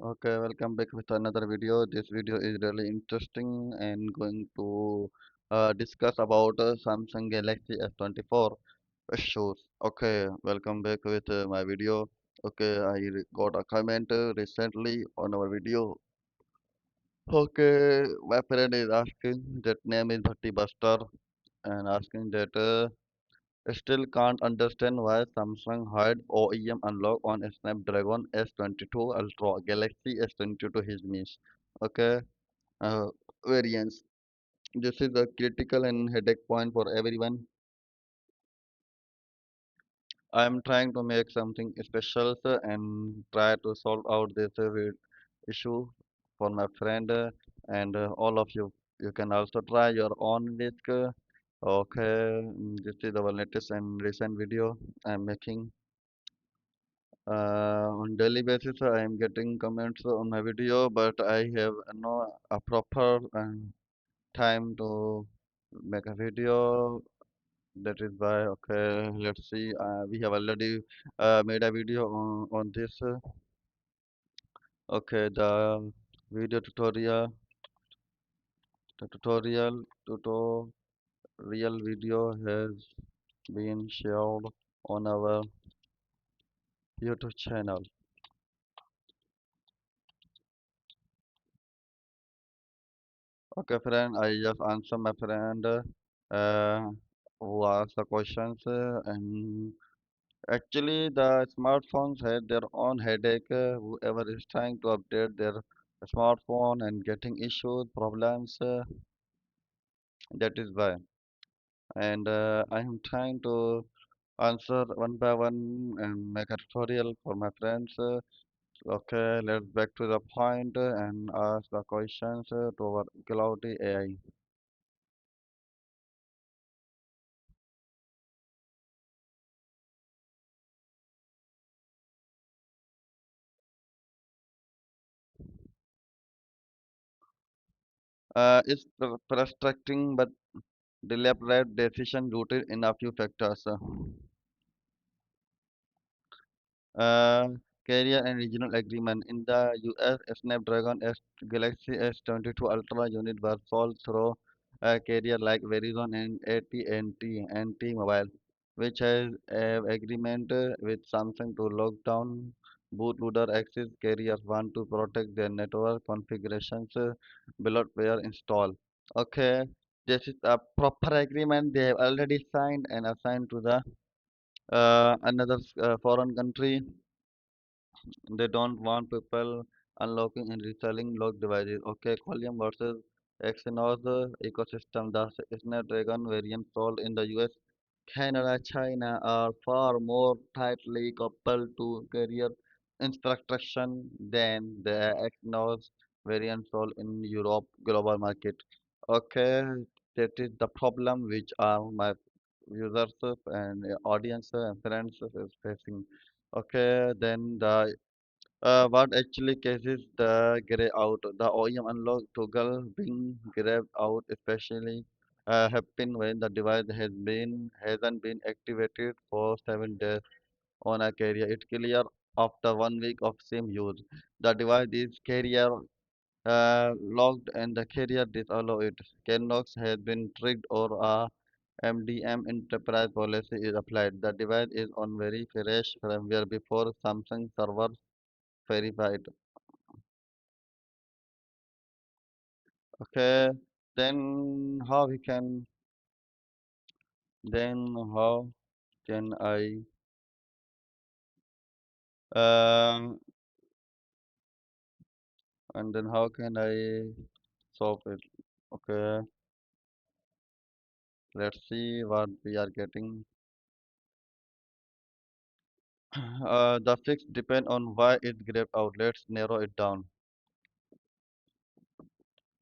Okay, welcome back with another video. This video is really interesting and going to discuss about Samsung Galaxy S24 issues. Okay, welcome back with my video. Okay, got a comment recently on our video. Okay, my friend is asking that name is Bhatti Buster and asking that still can't understand why Samsung had OEM unlock on a Snapdragon S22 Ultra Galaxy S22 his miss. Okay, uh, variants. This is a critical and headache point for everyone. I am trying to make something special and try to solve out this issue for my friend and all of you. You can also try your own risk. Okay, this is our latest and recent video I'm making. On daily basis, I am getting comments on my video, but I have no a proper time to make a video. That is why, okay, let's see. We have already made a video on this. Okay, the video tutorial video has been shared on our YouTube channel. Okay, friend, I just answer my friend who asked the questions, and actually the smartphones had their own headache. Whoever is trying to update their smartphone and getting issues, problems, that is why. And I am trying to answer one by one and make a tutorial for my friends. Okay, let's back to the point and ask the questions to our cloudy AI. It's frustrating but deliberate decision rooted in a few factors. Uh, Carrier and regional agreement. In the US, Snapdragon S Galaxy S22 Ultra unit was sold through a carrier like Verizon and AT&T and T-Mobile, which has an agreement with Samsung to lock down bootloader access. Carriers want to protect their network configurations below were installed. Okay, this is a proper agreement they have already signed and assigned to the another foreign country. They don't want people unlocking and reselling locked devices. Okay, Qualcomm versus Exynos ecosystem. The Snapdragon variant sold in the US, Canada, China are far more tightly coupled to carrier instruction than the Exynos variant sold in Europe global market. Okay, that is the problem which are my users and audience and friends is facing. Okay, then the what actually causes the gray out? The OEM unlock toggle being grayed out, especially happen when the device hasn't been activated for 7 days on a carrier. It's clear after 1 week of same use. The device is carrier logged and the carrier disallow it. Knox has been trigged or a MDM enterprise policy is applied. The device is on very fresh firmware before Samsung servers verified. Okay, then how we can then how can I um and then how can I solve it? Okay, let's see what we are getting. The fix depend on why it grabbed out. Let's narrow it down.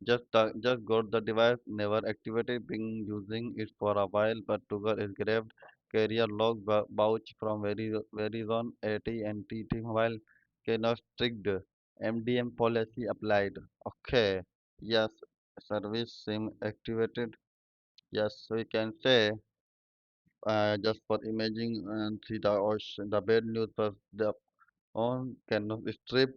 Just got the device never activated, been using it for a while, but Toggle is grabbed. Carrier log vouch from Verizon, AT&T, T-Mobile cannot strict MDM policy applied. Okay, yes, service SIM activated. Yes, we can say just for imaging and see the bad news was the on cannot strip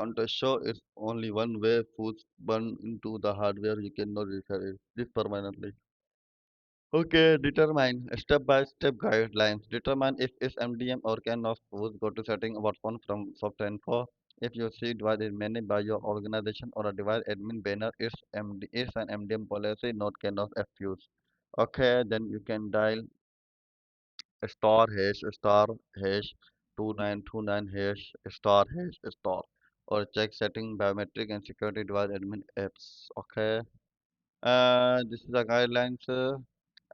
counter show it's only one way foods burn into the hardware. You cannot repair it this permanently. Okay, determine step-by-step guidelines. Determine if it's MDM or can of foods. Go to setting about one from software info. If you see device is managed by your organization or a device admin banner, it's an MDM policy, not can of FUs. Okay, then you can dial star hash 2929 hash star or check setting biometric and security device admin apps. Okay, this is the guidelines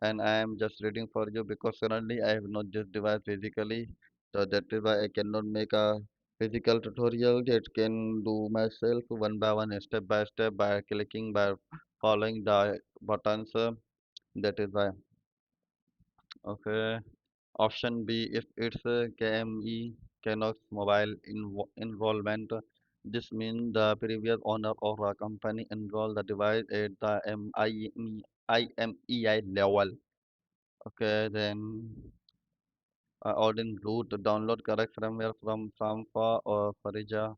and I am just reading for you because currently I have not this device physically, so that is why I cannot make a physical tutorial that can do myself one by one, step by step, by clicking, by following the buttons. That is why. Okay. Option B, if it's a KME, Knox Mobile Enrollment, this means the previous owner of a company enrolled the device at the IMEI level. Okay, then Odin root download correct firmware from Sampa or Farija,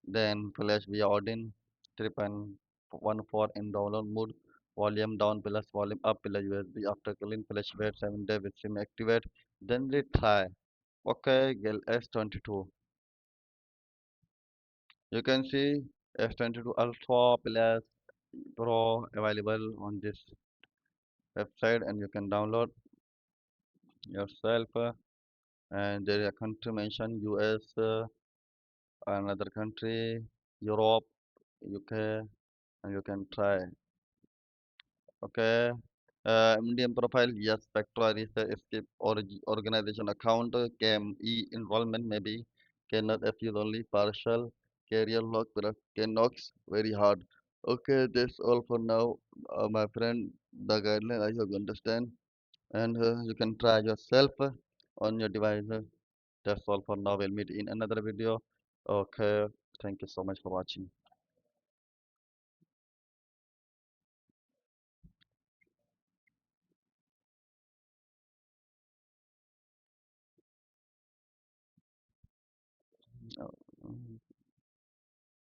then flash via Odin 3.14 in download mode, volume down plus volume up plus USB. After clean flash wait 7 days with SIM activate, then retry. Okay, Gel S22. You can see S22 Ultra plus Pro available on this website and you can download yourself. And there is a country mentioned US, another country, Europe, UK, and you can try. Okay. Medium profile, yes, Spectra research escape organization account, KME enrollment maybe, cannot FU only partial, career lock, Knox, very hard. Okay, that's all for now, my friend. The guideline I hope you understand, and you can try yourself on your device. That's all for now. We'll meet in another video. Okay, thank you so much for watching.